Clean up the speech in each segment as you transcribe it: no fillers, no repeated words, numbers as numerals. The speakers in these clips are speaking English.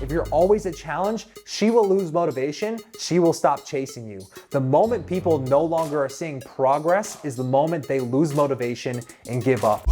if you're always a challenge, she will lose motivation. She will stop chasing you. The moment people no longer are seeing progress is the moment they lose motivation and give up.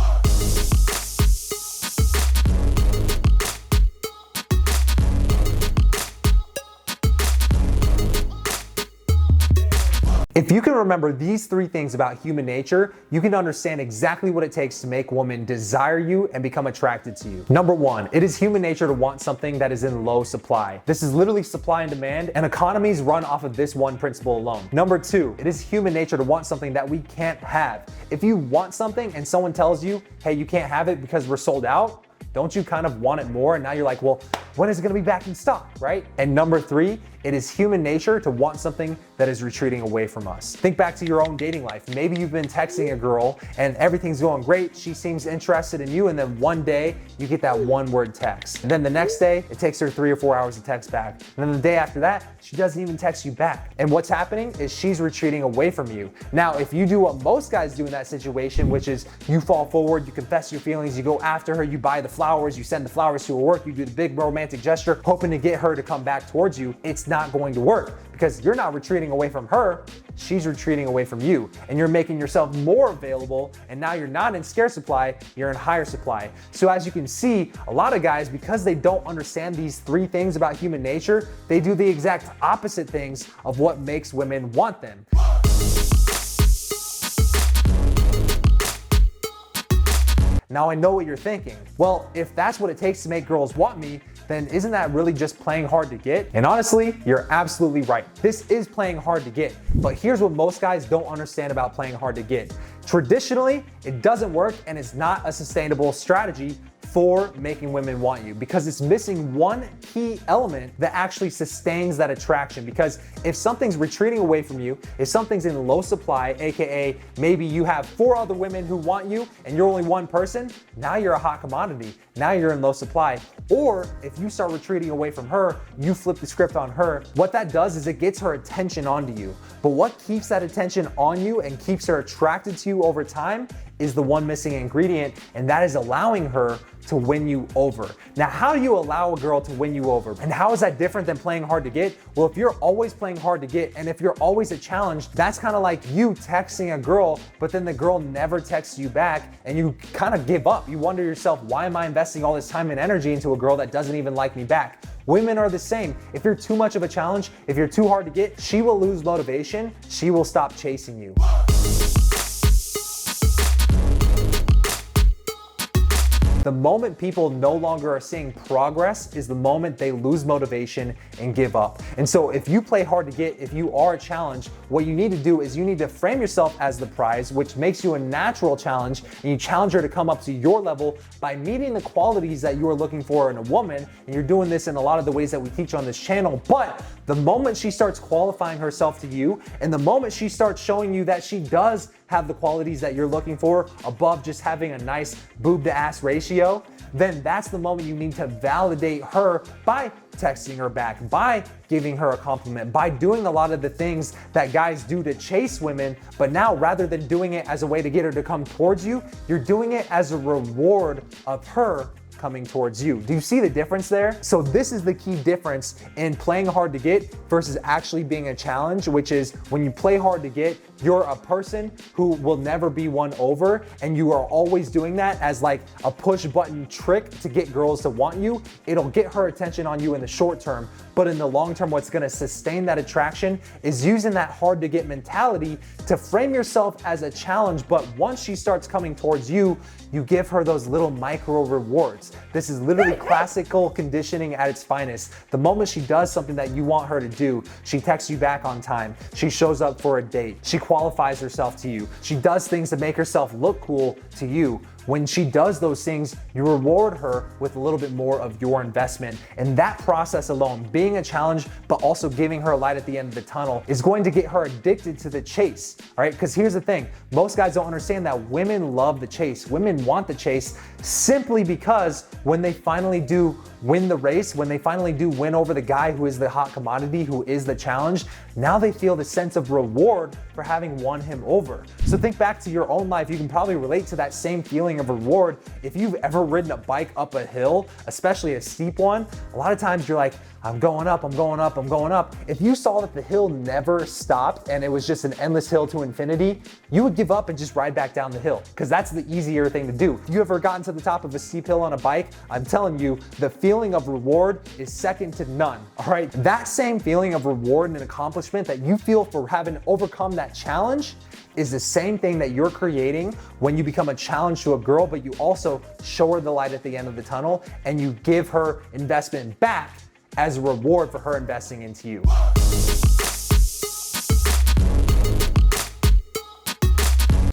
If you can remember these three things about human nature, you can understand exactly what it takes to make women desire you and become attracted to you. Number one, it is human nature to want something that is in low supply. This is literally supply and demand, and economies run off of this one principle alone. Number two, it is human nature to want something that we can't have. If you want something and someone tells you, hey, you can't have it because we're sold out, don't you kind of want it more? And now you're like, well, when is it gonna be back in stock, right? And number three, it is human nature to want something that is retreating away from us. Think back to your own dating life. Maybe you've been texting a girl and everything's going great. She seems interested in you, and then one day you get that one word text. And then the next day, it takes her 3 or 4 hours to text back. And then the day after that, she doesn't even text you back. And what's happening is she's retreating away from you. Now, if you do what most guys do in that situation, which is you fall forward, you confess your feelings, you go after her, you buy the flowers, you send the flowers to her work, you do the big romantic gesture, hoping to get her to come back towards you, it's not going to work because you're not retreating away from her, she's retreating away from you. And you're making yourself more available, and now you're not in scarce supply, you're in higher supply. So as you can see, a lot of guys, because they don't understand these three things about human nature, they do the exact opposite things of what makes women want them. Now I know what you're thinking. Well, if that's what it takes to make girls want me, then isn't that really just playing hard to get? And honestly, you're absolutely right. This is playing hard to get. But here's what most guys don't understand about playing hard to get. Traditionally, it doesn't work, and it's not a sustainable strategy for making women want you because it's missing one key element that actually sustains that attraction. Because if something's retreating away from you, if something's in low supply, aka maybe you have 4 other women who want you and you're only one person, now you're a hot commodity. Now you're in low supply. Or if you start retreating away from her, you flip the script on her, what that does is it gets her attention onto you. But what keeps that attention on you and keeps her attracted to you over time is the one missing ingredient, and that is allowing her to win you over. Now, how do you allow a girl to win you over? And how is that different than playing hard to get? Well, if you're always playing hard to get, and if you're always a challenge, that's kind of like you texting a girl, but then the girl never texts you back, and you kind of give up. You wonder yourself, why am I investing all this time and energy into a girl that doesn't even like me back? Women are the same. If you're too much of a challenge, if you're too hard to get, she will lose motivation. She will stop chasing you. The moment people no longer are seeing progress is the moment they lose motivation and give up. And so if you play hard to get, if you are a challenge, what you need to do is you need to frame yourself as the prize, which makes you a natural challenge, and you challenge her to come up to your level by meeting the qualities that you are looking for in a woman. And you're doing this in a lot of the ways that we teach on this channel. But the moment she starts qualifying herself to you, and the moment she starts showing you that she does have the qualities that you're looking for above just having a nice boob to ass ratio, then that's the moment you need to validate her by texting her back, by giving her a compliment, by doing a lot of the things that guys do to chase women. But now, rather than doing it as a way to get her to come towards you, you're doing it as a reward of her coming towards you. Do you see the difference there? So this is the key difference in playing hard to get versus actually being a challenge, which is when you play hard to get, you're a person who will never be won over, and you are always doing that as like a push button trick to get girls to want you. It'll get her attention on you in the short term, but in the long term, what's gonna sustain that attraction is using that hard to get mentality to frame yourself as a challenge. But once she starts coming towards you, you give her those little micro rewards. This is literally classical conditioning at its finest. The moment she does something that you want her to do, she texts you back on time, she shows up for a date, she qualifies herself to you, she does things to make herself look cool to you. When she does those things, you reward her with a little bit more of your investment. And that process alone, being a challenge, but also giving her a light at the end of the tunnel, is going to get her addicted to the chase, all right? Because here's the thing, most guys don't understand that women love the chase. Women want the chase simply because when they finally do win the race, when they finally do win over the guy who is the hot commodity, who is the challenge, now they feel the sense of reward for having won him over. So think back to your own life. You can probably relate to that same feeling of reward. If you've ever ridden a bike up a hill, especially a steep one, a lot of times you're like, I'm going up, I'm going up, I'm going up. If you saw that the hill never stopped and it was just an endless hill to infinity, you would give up and just ride back down the hill, because that's the easier thing to do. You ever gotten to the top of a steep hill on a bike? I'm telling you, the feeling of reward is second to none, all right? That same feeling of reward and accomplishment that you feel for having overcome that challenge is the same thing that you're creating when you become a challenge to a girl, but you also show her the light at the end of the tunnel and you give her investment back as a reward for her investing into you.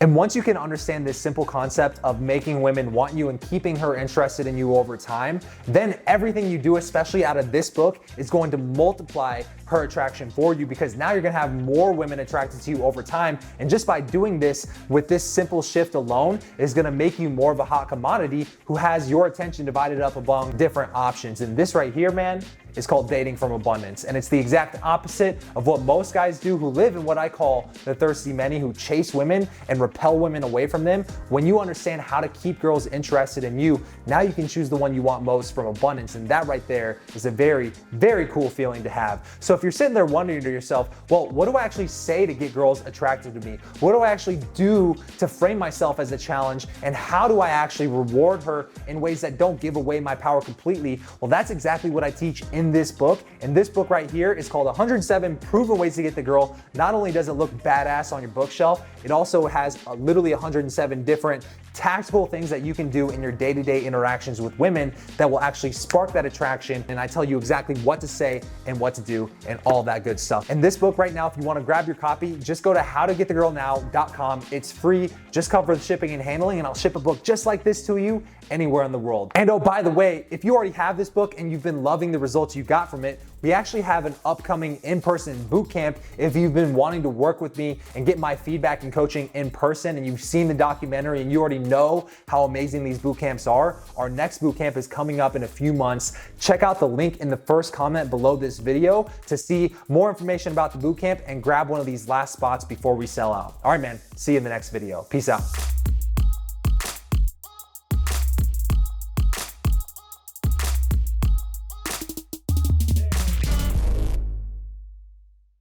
And once you can understand this simple concept of making women want you and keeping her interested in you over time, then everything you do, especially out of this book, is going to multiply her attraction for you, because now you're gonna have more women attracted to you over time. And just by doing this with this simple shift alone is gonna make you more of a hot commodity who has your attention divided up among different options. And this right here, man, is called dating from abundance. And it's the exact opposite of what most guys do who live in what I call the thirsty many, who chase women and repel women away from them. When you understand how to keep girls interested in you, now you can choose the one you want most from abundance. And that right there is a very, very cool feeling to have. So if you're sitting there wondering to yourself, well, what do I actually say to get girls attracted to me? What do I actually do to frame myself as a challenge? And how do I actually reward her in ways that don't give away my power completely? Well, that's exactly what I teach in this book. And this book right here is called 107 Proven Ways to Get the Girl. Not only does it look badass on your bookshelf, it also has literally 107 different tactical things that you can do in your day-to-day interactions with women that will actually spark that attraction. And I tell you exactly what to say and what to do and all that good stuff. And this book right now, if you want to grab your copy, just go to howtogetthegirlnow.com. It's free. Just cover the shipping and handling, and I'll ship a book just like this to you anywhere in the world. And oh, by the way, if you already have this book and you've been loving the results you got from it, we actually have an upcoming in-person boot camp. If you've been wanting to work with me and get my feedback and coaching in person, and you've seen the documentary and you already know how amazing these boot camps are, our next boot camp is coming up in a few months. Check out the link in the first comment below this video to see more information about the boot camp and grab one of these last spots before we sell out. All right, man, see you in the next video. Peace out.